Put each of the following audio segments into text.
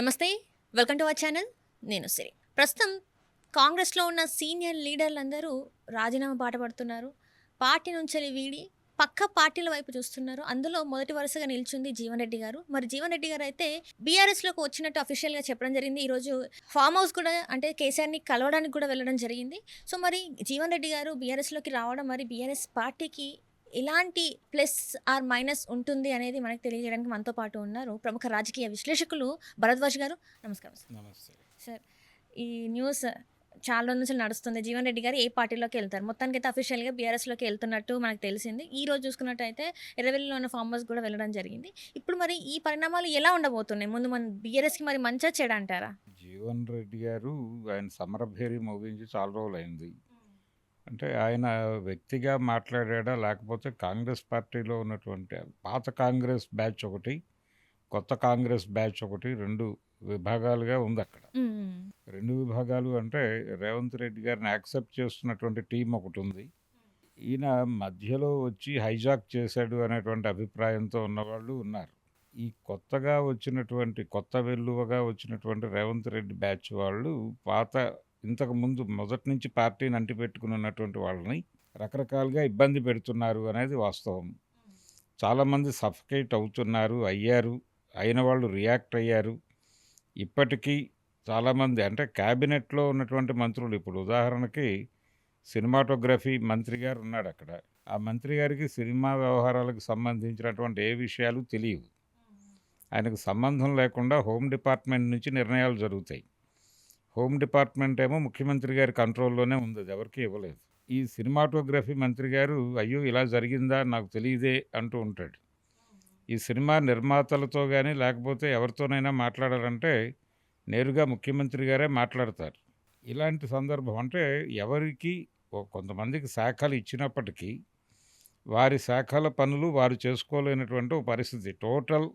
నమస్తే. Welcome to our channel. నేను సిరి. ప్రస్తుతం కాంగ్రెస్‌లో ఉన్న సీనియర్ లీడర్లందరూ రాజీనామా బాట పడుతున్నారు. పార్టీ నుంచెల్లి వీడి పక్క పార్టీల వైపు చూస్తున్నారు. అందులో మొదటి వరుసగా నిల్చుంది జీవన్ రెడ్డి గారు. మరి జీవన్ రెడ్డి గారైతే బీఆర్ఎస్‌లోకి వచ్చినట్టు అఫీషియల్‌గా చెప్పడం జరిగింది. ఈరోజు ఫార్మ్ హౌస్ కూడా అంటే కేసీఆర్‌ని కలవడానికి కూడా వెళ్ళడం జరిగింది. సో, మరి జీవన్ రెడ్డి గారు బీఆర్ఎస్‌లోకి రావడం మరి బీఆర్ఎస్ పార్టీకి ఎలాంటి ప్లస్ ఆర్ మైనస్ ఉంటుంది అనేది మనకు తెలియజేయడానికి మనతో పాటు ఉన్నారు ప్రముఖ రాజకీయ విశ్లేషకులు భరద్వాజ్ గారు. నమస్కారం సార్. నమస్తే. సార్, ఈ న్యూస్ చాలా రోజుల నుంచి నడుస్తుంది. జీవన్ రెడ్డి గారు ఏ పార్టీలోకి వెళ్తారు? మొత్తానికైతే అఫీషియల్‌గా బీఆర్ఎస్‌లోకి వెళ్తున్నట్టు మనకు తెలిసింది. ఈ రోజు చూసుకున్నట్టయితే ఎర్రవెల్లిలో ఉన్న ఫార్మ్ హౌస్ కూడా వెళ్ళడం జరిగింది. ఇప్పుడు మరి ఈ పరిణామాలు ఎలా ఉండబోతున్నాయి? ముందు మన బీఆర్ఎస్‌కి మరి మంచా చెడా అంటారా? జీవన్ రెడ్డి గారు ఆయన సమరభేరి మోగించి చాలా రోజులైంది. అంటే ఆయన వ్యక్తిగా మాట్లాడాడా? లేకపోతే కాంగ్రెస్ పార్టీలో ఉన్నటువంటి పాత కాంగ్రెస్ బ్యాచ్ ఒకటి, కొత్త కాంగ్రెస్ బ్యాచ్ ఒకటి 2 విభాగాలుగా ఉందక్కడ. హ్మ్. 2 విభాగాలు అంటే రేవంత్ రెడ్డి గారిని యాక్సెప్ట్ చేస్తున్నటువంటి టీమ్ ఒకటుంది. ఈయన మధ్యలో వచ్చి హైజాక్ చేశాడు అనేటువంటి అభిప్రాయంతో ఉన్నవాళ్ళు ఉన్నారు. ఈ కొత్తగా వచ్చినటువంటి కొత్త వెల్లువగా వచ్చినటువంటి రేవంత్ రెడ్డి బ్యాచ్ వాళ్ళు పాత ఇంతకుముందు మొదటి నుంచి పార్టీని అంటిపెట్టుకుని ఉన్నటువంటి వాళ్ళని రకరకాలుగా ఇబ్బంది పెడుతున్నారు అనేది వాస్తవం. చాలామంది సఫకేట్ అవుతున్నారు, అయ్యారు, అయిన వాళ్ళు రియాక్ట్ అయ్యారు. ఇప్పటికీ చాలామంది అంటే క్యాబినెట్లో ఉన్నటువంటి మంత్రులు ఇప్పుడు ఉదాహరణకి సినిమాటోగ్రఫీ మంత్రి గారు ఉన్నాడు అక్కడ. ఆ మంత్రి గారికి సినిమా వ్యవహారాలకు సంబంధించినటువంటి ఏ విషయాలు తెలియవు. ఆయనకు సంబంధం లేకుండా హోమ్ డిపార్ట్మెంట్ నుంచి నిర్ణయాలు జరుగుతాయి. హోమ్ డిపార్ట్మెంట్ ఏమో ముఖ్యమంత్రి గారి కంట్రోల్లోనే ఉంది, అది ఎవరికీ ఇవ్వలేదు. ఈ సినిమాటోగ్రఫీ మంత్రి గారు అయ్యో ఇలా జరిగిందా నాకు తెలియదే అంటూ ఉంటాడు. ఈ సినిమా నిర్మాతలతో కానీ లేకపోతే ఎవరితోనైనా మాట్లాడాలంటే నేరుగా ముఖ్యమంత్రి గారే మాట్లాడతారు. ఇలాంటి సందర్భం అంటే ఎవరికి కొంతమందికి శాఖలు ఇచ్చినప్పటికీ వారి శాఖల పనులు వారు చేసుకోలేనటువంటి ఒక పరిస్థితి. టోటల్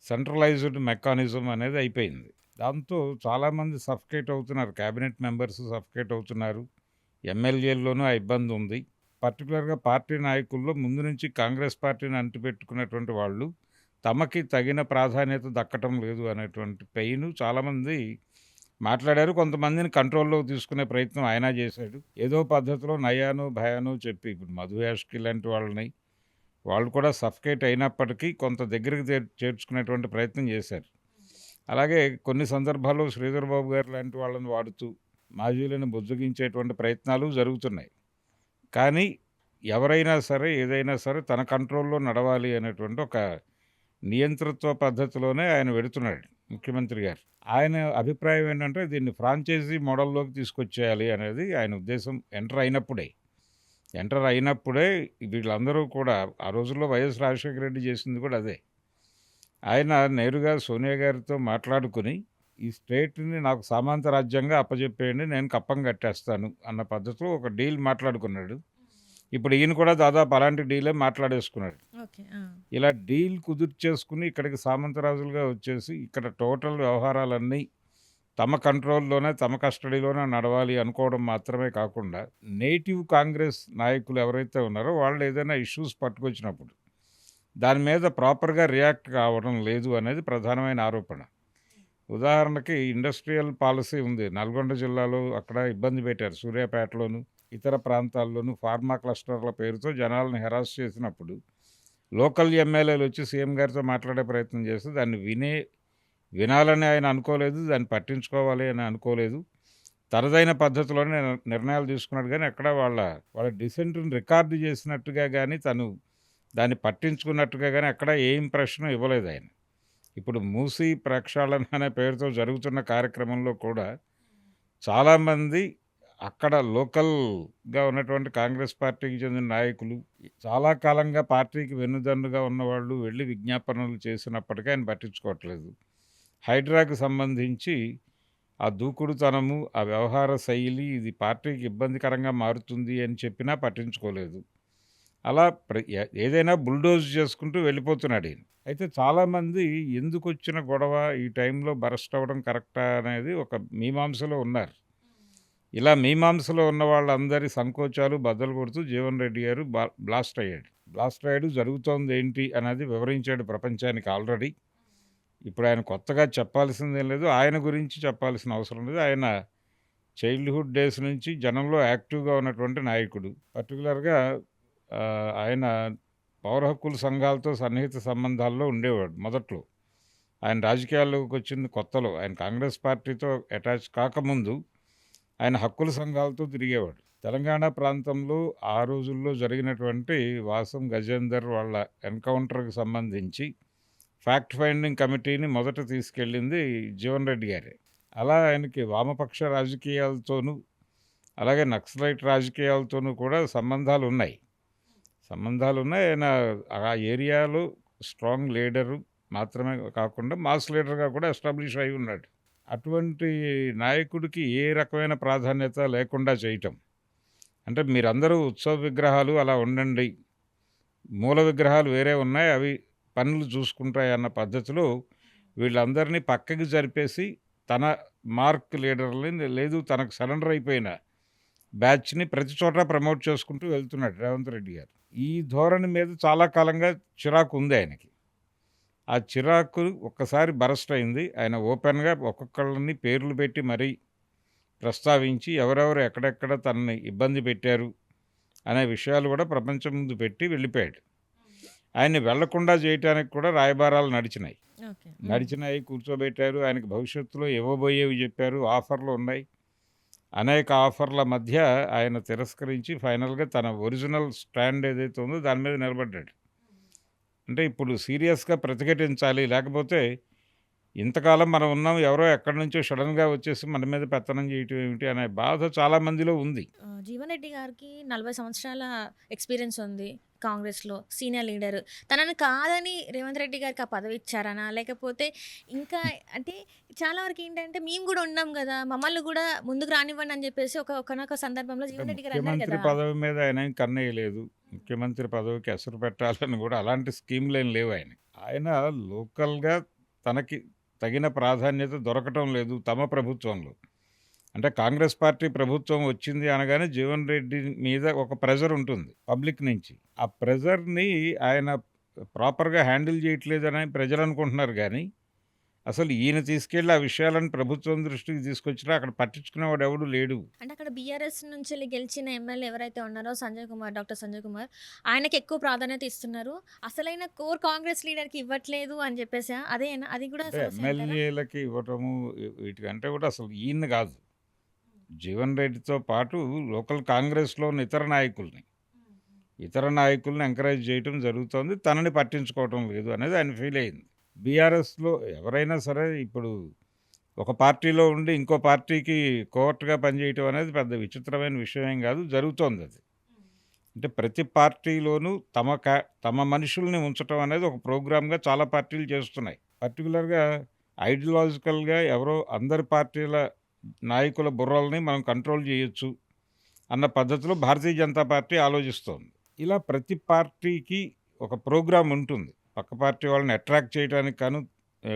సెంట్రలైజ్డ్ మెకానిజం అనేది అయిపోయింది. దాంతో చాలామంది సఫకేట్ అవుతున్నారు. క్యాబినెట్ మెంబర్స్ సఫకేట్ అవుతున్నారు. ఎమ్మెల్యేల్లోనూ ఆ ఇబ్బంది ఉంది. పర్టికులర్గా పార్టీ నాయకుల్లో ముందు నుంచి కాంగ్రెస్ పార్టీని అంటిపెట్టుకున్నటువంటి వాళ్ళు తమకి తగిన ప్రాధాన్యత దక్కటం లేదు అనేటువంటి పెయిన్ చాలామంది మాట్లాడారు. కొంతమందిని కంట్రోల్లోకి తీసుకునే ప్రయత్నం ఆయన చేశాడు. ఏదో పద్ధతిలో నయాను భయాను చెప్పి ఇప్పుడు మధు యాష్కి లాంటి వాళ్ళని వాళ్ళు కూడా సఫకేట్ అయినప్పటికీ కొంత దగ్గరికి చేర్చుకునేటువంటి ప్రయత్నం చేశారు. అలాగే కొన్ని సందర్భాల్లో శ్రీధర్ బాబు గారు లాంటి వాళ్ళని వాడుతూ మాజీలను బుజ్జగించేటువంటి ప్రయత్నాలు జరుగుతున్నాయి. కానీ ఎవరైనా సరే ఏదైనా సరే తన కంట్రోల్లో నడవాలి అనేటువంటి ఒక నియంతృత్వ పద్ధతిలోనే ఆయన వెడుతున్నాడు ముఖ్యమంత్రి గారు. ఆయన అభిప్రాయం ఏంటంటే దీన్ని ఫ్రాంచైజీ మోడల్లోకి తీసుకొచ్చేయాలి అనేది ఆయన ఉద్దేశం. ఎంటర్ అయినప్పుడే వీళ్ళందరూ కూడా ఆ రోజుల్లో వైఎస్ రాజశేఖర రెడ్డి చేసింది కూడా అదే. ఆయన నేరుగా సోనియా గారితో మాట్లాడుకుని ఈ స్టేట్ని నాకు సామంత రాజ్యంగా అప్పచెప్పేయండి, నేను కప్పం కట్టేస్తాను అన్న పద్ధతిలో ఒక డీల్ మాట్లాడుకున్నాడు. ఇప్పుడు ఈయన కూడా దాదాపు అలాంటి డీలే మాట్లాడేసుకున్నాడు. ఓకే. ఇలా డీల్ కుదుర్చేసుకుని ఇక్కడికి సామంతరాజులుగా వచ్చేసి ఇక్కడ టోటల్ వ్యవహారాలన్నీ తమ కంట్రోల్లోనే తమ కస్టడీలోనే నడవాలి అనుకోవడం మాత్రమే కాకుండా నేటివ్ కాంగ్రెస్ నాయకులు ఎవరైతే ఉన్నారో వాళ్ళు ఏదైనా ఇష్యూస్ పట్టుకొచ్చినప్పుడు దాని మీద ప్రాపర్గా రియాక్ట్ కావడం లేదు అనేది ప్రధానమైన ఆరోపణ. ఉదాహరణకి ఇండస్ట్రియల్ పాలసీ ఉంది నల్గొండ జిల్లాలో, అక్కడ ఇబ్బంది పెట్టారు. సూర్యాపేటలోను ఇతర ప్రాంతాల్లోనూ ఫార్మా క్లస్టర్ల పేరుతో జనాలను హెరాస్ చేసినప్పుడు లోకల్ ఎమ్మెల్యేలు వచ్చి సీఎం గారితో మాట్లాడే ప్రయత్నం చేస్తే దాన్ని వినాలని ఆయన అనుకోలేదు, దాన్ని పట్టించుకోవాలి అని అనుకోలేదు. తనదైన పద్ధతిలోనే నిర్ణయాలు తీసుకున్నాడు. కానీ ఎక్కడ వాళ్ళ డిసెంట్ని రికార్డు చేసినట్టుగా కానీ తను దాన్ని పట్టించుకున్నట్టుగా కానీ ఎక్కడ ఏ ఇంప్రెషన్ ఇవ్వలేదు ఆయన. ఇప్పుడు మూసీ ప్రక్షాళన అనే పేరుతో జరుగుతున్న కార్యక్రమంలో కూడా చాలామంది అక్కడ లోకల్గా ఉన్నటువంటి కాంగ్రెస్ పార్టీకి చెందిన నాయకులు చాలా కాలంగా పార్టీకి వెన్నుదన్నుగా ఉన్నవాళ్ళు వెళ్ళి విజ్ఞాపనలు చేసినప్పటికీ ఆయన పట్టించుకోవట్లేదు. హైడ్రాకి సంబంధించి ఆ దూకుడుతనము, ఆ వ్యవహార శైలి ఇది పార్టీకి ఇబ్బందికరంగా మారుతుంది అని చెప్పినా పట్టించుకోలేదు. అలా ఏదైనా బుల్డోజ్ చేసుకుంటూ వెళ్ళిపోతున్నాడు ఈయన. అయితే చాలామంది ఎందుకు వచ్చిన గొడవ ఈ టైంలో బరస్ట్ అవ్వడం కరెక్టా అనేది ఒక మీమాంసలో ఉన్నారు. ఇలా మీమాంసలో ఉన్న వాళ్ళందరి సంకోచాలు బద్దలు కొడుతూ జీవన్ రెడ్డి గారు బ్లాస్ట్ అయ్యాడు. జరుగుతోంది ఏంటి అనేది వివరించాడు ప్రపంచానికి ఆల్రెడీ. ఇప్పుడు ఆయన కొత్తగా చెప్పాల్సిందేం లేదు. ఆయన గురించి చెప్పాల్సిన అవసరం లేదు. ఆయన చైల్డ్‌హుడ్ డేస్ నుంచి జనంలో యాక్టివ్‌గా ఉన్నటువంటి నాయకుడు. పర్టిక్యులర్‌గా ఆయన పౌర హక్కుల సంఘాలతో సన్నిహిత సంబంధాల్లో ఉండేవాడు మొదట్లో. ఆయన రాజకీయాల్లోకొచ్చింది కొత్తలో. ఆయన కాంగ్రెస్ పార్టీతో అటాచ్ కాకముందు ఆయన హక్కుల సంఘాలతో తిరిగేవాడు. తెలంగాణ ప్రాంతంలో ఆ రోజుల్లో జరిగినటువంటి వాసం గజేందర్ వాళ్ళ ఎన్‌కౌంటర్‌కి సంబంధించి ఫ్యాక్ట్ ఫైండింగ్ కమిటీని మొదట తీసుకెళ్ళింది జీవన్ రెడ్డి గారే. అలా ఆయనకి వామపక్ష రాజకీయాలతోనూ, అలాగే నక్సలైట్ రాజకీయాలతోనూ కూడా సంబంధాలున్నాయి. ఆయన ఆ ఏరియాలో స్ట్రాంగ్ లీడరు మాత్రమే కాకుండా మాస్ లీడర్‌గా కూడా ఎస్టాబ్లిష్ అయి ఉన్నాడు. అటువంటి నాయకుడికి ఏ రకమైన ప్రాధాన్యత లేకుండా చేయటం. అంటే మీరందరూ ఉత్సవ విగ్రహాలు అలా ఉండండి. మూల విగ్రహాలు వేరే ఉన్నాయి. అవి పనులు చూసుకుంటాయన్న పద్ధతిలో వీళ్ళందరినీ పక్కకి జరిపేసి తన మార్క్ లీడర్‌లని లేదు తనకు సరెండర్ అయిపోయిన బ్యాచ్‌ని ప్రతి చోట ప్రమోట్ చేసుకుంటూ వెళ్తున్నాడు రేవంత్ రెడ్డి గారు. ఈ ధోరణి మీద చాలా కాలంగా చిరాకు ఉంది ఆయనకి. ఆ చిరాకు ఒక్కసారి బరస్ట్ అయింది. ఆయన ఓపెన్‌గా ఒక్కొక్కళ్ళని పేర్లు పెట్టి మరీ ప్రస్తావించి ఎవరెవరు ఎక్కడెక్కడ తనని ఇబ్బంది పెట్టారు అనే విషయాలు కూడా ప్రపంచం ముందు పెట్టి వెళ్ళిపోయాడు. ఆయన్ని వెళ్లకుండా చేయటానికి కూడా రాయబారాలు నడిచినాయి. ఓకే. నడిచినాయి, కూర్చోబెట్టారు. ఆయనకి భవిష్యత్తులో ఇవ్వబోయేవి చెప్పారు. ఆఫర్లు ఉన్నాయి. అనేక ఆఫర్ల మధ్య ఆయన తిరస్కరించి ఫైనల్‌గా తన ఒరిజినల్ స్టాండ్ ఏదైతే ఉందో దాని మీద నిలబడ్డాడు. అంటే ఇప్పుడు సీరియస్‌గా ప్రతిఘటించాలి. లేకపోతే ఇంతకాలం మనం ఉన్నాం. ఎవరో ఎక్కడి నుంచో సడెన్‌గా వచ్చేసి మన మీద పెత్తనం చేయటం ఏమిటి అనే బాధ చాలా మందిలో ఉంది. జీవన్ రెడ్డి గారికి 40 సంవత్సరాల ఎక్స్‌పీరియన్స్ ఉంది కాంగ్రెస్‌లో. Senior leader. తనని కాదని రేవంత్ రెడ్డి గారికి ఆ పదవి ఇచ్చారనా? లేకపోతే ఇంకా అంటే చాలా వరకు ఏంటంటే మేము గూడా ఉన్నాం గదా! మమ్మల్ని గూడా ముందుకు రానివ్వండి అని జెప్పేసి ఒకానొక సందర్భంలో అంటే జీవన్ రెడ్డి గారు అన్నారు ముఖ్యమంత్రి గదా! పదవి మీద ఆయనేం కన్నేయలేదు. ముఖ్యమంత్రి పదవికి ఎసరు పెట్టాలని కూడా అలాంటి స్కీమ్‌లేం లేవు ఆయనకి. ఆయన లోకల్‌గా తనకి తగిన ప్రాధాన్యత దొరకటం లేదు తమ ప్రభుత్వంలో. అంటే కాంగ్రెస్ పార్టీ ప్రభుత్వం వచ్చింది అనగానే జీవన్ రెడ్డి మీద ఒక ప్రెషర్ ఉంటుంది పబ్లిక్ నుంచి. ఆ ప్రెషర్‌ని ఆయన ప్రాపర్‌గా హ్యాండిల్ చేయట్లేదని ప్రజలు అనుకుంటున్నారు గానీ, అసలు ఈయన తీసుకెళ్ళి ఆ విషయాలను ప్రభుత్వం దృష్టికి తీసుకొచ్చినా అక్కడ పట్టించుకునేవాడు ఎవడు లేడు. అంటే అక్కడ బీఆర్ఎస్ నుంచెల్లి గెలిచిన ఎమ్మెల్యే ఎవరైతే ఉన్నారో సంజయ్ కుమార్, డాక్టర్ సంజయ్ కుమార్ ఆయనకి ఎక్కువ ప్రాధాన్యత ఇస్తున్నారు. అసలైన కోర్ కాంగ్రెస్ లీడర్‌కి ఇవ్వట్లేదు అని జెప్పేసా? అదేనా? అది గూడా అంటే సమస్యే అంటారా? ఎమ్మెల్యేలకి ఇవ్వటము వీటికంటే కూడా అసలు ఈయన్ని కాదు. జీవన్ రెడ్డితో పాటు లోకల్ కాంగ్రెస్‌లో ఉన్న ఇతర నాయకుల్ని ఎంకరేజ్ చేయటం జరుగుతోంది. తనని పట్టించుకోవటం లేదు అనేది ఆయన ఫీల్ అయింది. బీఆర్ఎస్‌లో ఎవరైనా సరే ఇప్పుడు ఒక పార్టీలో ఉండి ఇంకో పార్టీకి కోవర్ట్‌గా పనిచేయటం అనేది పెద్ద విచిత్రమైన విషయం ఏం కాదు. జరుగుతోందది. అంటే ప్రతి పార్టీలోనూ తమ మనుషుల్ని ఉంచటం అనేది ఒక ప్రోగ్రామ్‌గా చాలా పార్టీలు చేస్తున్నాయి. పర్టిక్యులర్‌గా ఐడియాలజికల్‌గా ఎవరో అందరి పార్టీల నాయకుల బుర్రల్ని మనం కంట్రోల్ చేయొచ్చు అన్న పద్ధతిలో భారతీయ జనతా పార్టీ ఆలోచిస్తోంది. ఇలా ప్రతి పార్టీకి ఒక ప్రోగ్రామ్ ఉంటుంది. పక్క పార్టీ వాళ్ళని అట్రాక్ట్ చేయడానికి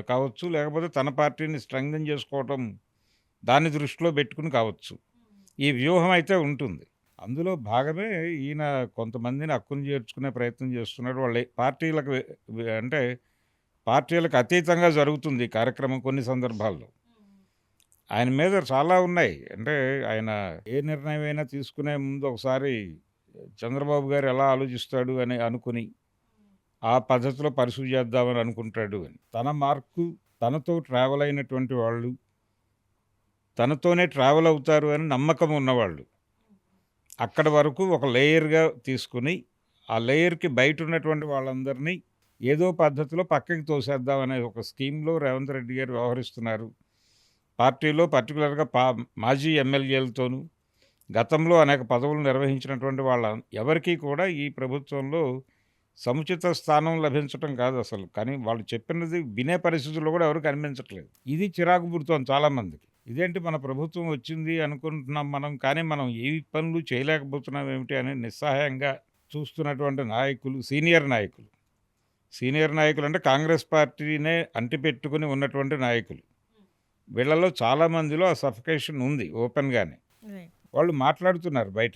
కావచ్చు, లేకపోతే తన పార్టీని స్ట్రెంగ్థెన్ చేసుకోవటం దాన్ని దృష్టిలో పెట్టుకుని కావచ్చు. ఈ వ్యూహం అయితే ఉంటుంది. అందులో భాగమే ఈయన కొంతమందిని హక్కును చేర్చుకునే ప్రయత్నం చేస్తున్నాడు. వాళ్ళ పార్టీలకు అంటే పార్టీలకు అతీతంగా జరుగుతుంది ఈ కార్యక్రమం కొన్ని సందర్భాల్లో. ఆయన మీద చాలా ఉన్నాయి. అంటే ఆయన ఏ నిర్ణయమైనా తీసుకునే ముందు ఒకసారి చంద్రబాబు గారు ఎలా ఆలోచిస్తాడు అని అనుకుని, ఆ పద్ధతిలో పరిశీలి చేద్దామని అనుకుంటాడు అని. తన మార్కు తనతో ట్రావెల్ అయినటువంటి వాళ్ళు, తనతోనే ట్రావెల్ అవుతారు అని నమ్మకం ఉన్నవాళ్ళు. అక్కడి వరకు ఒక లేయర్‌గా తీసుకుని, ఆ లేయర్‌కి బయట ఉన్నటువంటి వాళ్ళందరినీ ఏదో పద్ధతిలో పక్కకి తోసేద్దాం అనే ఒక స్కీమ్‌లో రేవంత్ రెడ్డి గారు వ్యవహరిస్తున్నారు. పార్టీలో పర్టిక్యులర్‌గా మాజీ ఎమ్మెల్యేలతోనూ, గతంలో అనేక పదవులు నిర్వహించినటువంటి వాళ్ళ ఎవరికీ కూడా ఈ ప్రభుత్వంలో సముచిత స్థానం లభించటం కాదు అసలు. కానీ వాళ్ళు చెప్పినది వినే పరిస్థితుల్లో కూడా ఎవరు కనిపించట్లేదు. ఇది చిరాకు పుడుతోంది చాలామందికి. ఇదేంటి మన ప్రభుత్వం వచ్చింది అనుకుంటున్నాం మనం, కానీ మనం ఏ పనులు చేయలేకపోతున్నాం ఏమిటి అని నిస్సహాయంగా చూస్తున్నటువంటి నాయకులు, సీనియర్ నాయకులు అంటే కాంగ్రెస్ పార్టీనే అంటిపెట్టుకుని ఉన్నటువంటి నాయకులు. వీళ్ళలో చాలామందిలో ఆ సఫికేషన్ ఉంది ఓపెన్‌గానే. రైట్. వాళ్ళు మాట్లాడుతున్నారు బయట.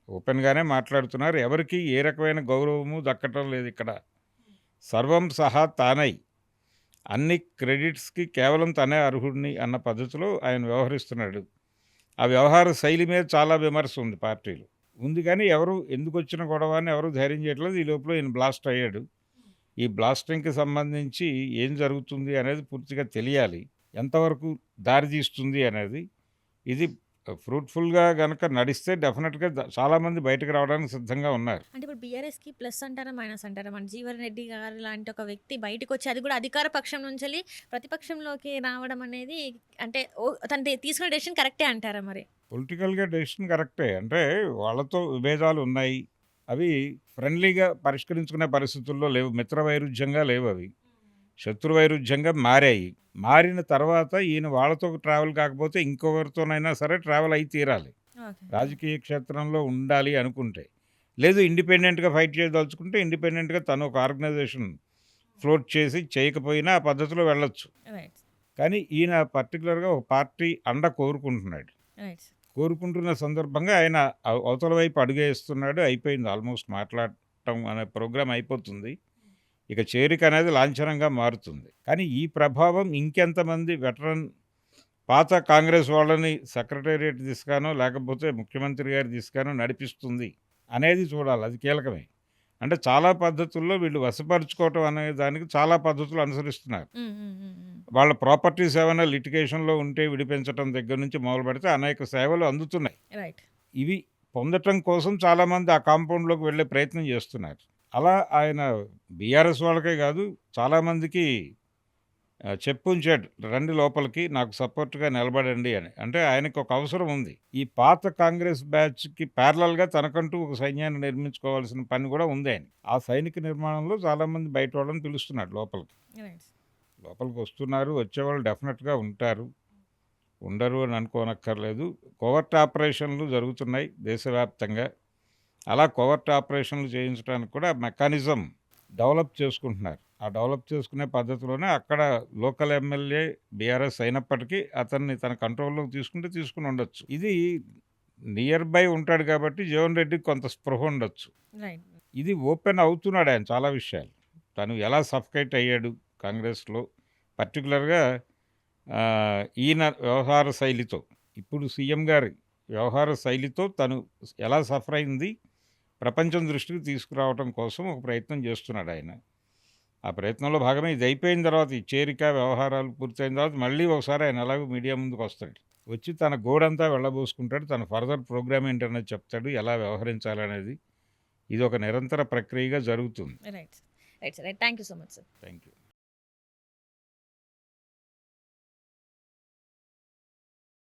ఓపెన్‌గానే మాట్లాడుతున్నారు. ఎవరికీ ఏ రకమైన గౌరవము దక్కటం లేదు ఇక్కడ. సర్వం సహా తానై అన్ని క్రెడిట్స్‌కి కేవలం తనే అర్హుడిని అన్న పద్ధతిలో ఆయన వ్యవహరిస్తున్నాడు. ఆ వ్యవహార శైలి మీద చాలా విమర్శ ఉంది పార్టీలో. ఉంది కానీ ఎవరు ఎందుకొచ్చిన గొడవ అని ఎవరు ధైర్యం చేయట్లేదు. ఈ లోపల ఈయన బ్లాస్ట్ అయ్యాడు. ఈ బ్లాస్టింగ్‌కి సంబంధించి ఏం జరుగుతుంది అనేది పూర్తిగా తెలియాలి. ఎంతవరకు దారి తీస్తుంది అనేది. ఇది ఫ్రూట్‌ఫుల్‌గా గనక నడిస్తే డెఫినిట్‌గా చాలామంది బయటకు రావడానికి సిద్ధంగా ఉన్నారు. అంటే ఇప్పుడు బీఆర్ఎస్‌కి ప్లస్ అంటారా? మైనస్ అంటారా? మన జీవన్ రెడ్డి గారు లాంటి ఒక వ్యక్తి బయటకొచ్చి అది కూడా అధికార పక్షం నుంచెల్లి ప్రతిపక్షంలోకి రావడం అనేది అంటే తను తీసుకున్న డెసిషన్ కరెక్టే అంటారా మరి? పొలిటికల్‌గా డెసిషన్ కరెక్టే. అంటే వాళ్ళతో విభేదాలు ఉన్నాయి. అవి ఫ్రెండ్లీగా పరిష్కరించుకునే పరిస్థితుల్లో లేవు. మిత్ర వైరుధ్యంగా లేవవి. శత్రు వైరుధ్యంగా మారాయి. మారిన తర్వాత ఈయన వాళ్ళతో ట్రావెల్ కాకపోతే ఇంకొకరితోనైనా సరే ట్రావెల్ అయి తీరాలి. ఓకే. రాజకీయ క్షేత్రంలో ఉండాలి అనుకుంటే. లేదు ఇండిపెండెంట్‌గా ఫైట్ చేయదలుచుకుంటే ఇండిపెండెంట్‌గా తను ఒక ఆర్గనైజేషన్ ఫ్లోట్ చేసి చేయకపోయినా ఆ పద్ధతిలో వెళ్ళొచ్చు. రైట్. కానీ ఈయన పర్టిక్యులర్‌గా ఒక పార్టీ అండ కోరుకుంటున్నాడు. రైట్. కోరుకుంటున్న సందర్భంగా ఆయన అవతల వైపు అడుగేస్తున్నాడు. అయిపోయింది ఆల్మోస్ట్ మాట్లాడటం అనే ప్రోగ్రామ్ అయిపోతుంది. ఇక చేరిక అనేది లాంఛనంగా మారుతుంది. కానీ ఈ ప్రభావం ఇంకెంతమంది వెటరన్ పాత కాంగ్రెస్ వాళ్ళని సెక్రటేరియట్ దిశగానో లేకపోతే ముఖ్యమంత్రి గారి దిశగానో నడిపిస్తుంది అనేది చూడాలి. అది కీలకమే. అంటే చాలా పద్ధతుల్లో వీళ్ళు వశపరుచుకోవటం అనే దానికి చాలా పద్ధతులు అనుసరిస్తున్నారు. హ్మ్. హ్మ్. హ్మ్. హ్మ్. వాళ్ళ ప్రాపర్టీస్ ఏమైనా లిటిగేషన్‌లో ఉంటే విడిపించటం దగ్గర నుంచి మొదలుపెడితే అనేక సేవలు అందుతున్నాయి. రైట్. ఇవి పొందటం కోసం చాలామంది ఆ కాంపౌండ్‌లోకి వెళ్ళే ప్రయత్నం చేస్తున్నారు. అలా ఆయన బీఆర్ఎస్ వాళ్ళకే కాదు చాలామందికి చెప్పుంచాడు. రండి లోపలికి నాకు సపోర్ట్‌గా నిలబడండి అని. అంటే ఆయనకు ఒక అవసరం ఉంది. ఈ పాత కాంగ్రెస్ బ్యాచ్‌కి ప్యారలల్‌గా తనకంటూ ఒక సైన్యాన్ని నిర్మించుకోవాల్సిన పని కూడా ఉంది ఆయనకి. ఆ సైనిక నిర్మాణంలో చాలామంది బయట వాళ్ళని పిలుస్తున్నాడు లోపలికి. రైట్. లోపలికి వస్తున్నారు. వచ్చేవాళ్ళు డెఫినెట్‌గా ఉంటారు. ఉండరు అని అనుకోనక్కర్లేదు. కోవర్ట్ ఆపరేషన్‌లు జరుగుతున్నాయి దేశవ్యాప్తంగా. అలా కోవర్ట్ ఆపరేషన్‌లు చేయించడానికి కూడా మెకానిజం డెవలప్ చేసుకుంటున్నారు. ఆ డెవలప్ చేసుకునే పద్ధతిలోనే అక్కడ లోకల్ ఎమ్మెల్యే బీఆర్ఎస్ అయినప్పటికీ అతన్ని తన కంట్రోల్‌లోకి తీసుకుంటే తీసుకొని ఉండొచ్చు. ఇది నియర్ బై ఉంటాడు కాబట్టి జీవన్ రెడ్డికి కొంత స్పృహ ఉండొచ్చు. రైట్. ఇది ఓపెన్ అవుతున్నాడు ఆయన చాలా విషయాలు. తను ఎలా సఫకేట్ అయ్యాడు కాంగ్రెస్‌లో పర్టిక్యులర్‌గా ఈయన వ్యవహార శైలితో. ఇప్పుడు సీఎం గారి వ్యవహార శైలితో తను ఎలా సఫర్ అయింది ప్రపంచం దృష్టికి తీసుకురావటం కోసం ఒక ప్రయత్నం చేస్తున్నాడు ఆయన. ఆ ప్రయత్నంలో భాగమే ఇది అయిపోయిన తర్వాత ఈ చేరిక వ్యవహారాలు పూర్తయిన తర్వాత మళ్ళీ ఒకసారి ఆయన ఎలాగో మీడియా ముందుకు వస్తాడు. వచ్చి తన గోడంతా వెళ్ళబోసుకుంటాడు. తన ఫర్దర్ ప్రోగ్రామ్ ఏంటనేది చెప్తాడు. ఎలా వ్యవహరించాలనేది. ఇది ఒక నిరంతర ప్రక్రియగా జరుగుతుంది. Right. Right sir. Right. Thank you so much sir. Thank you.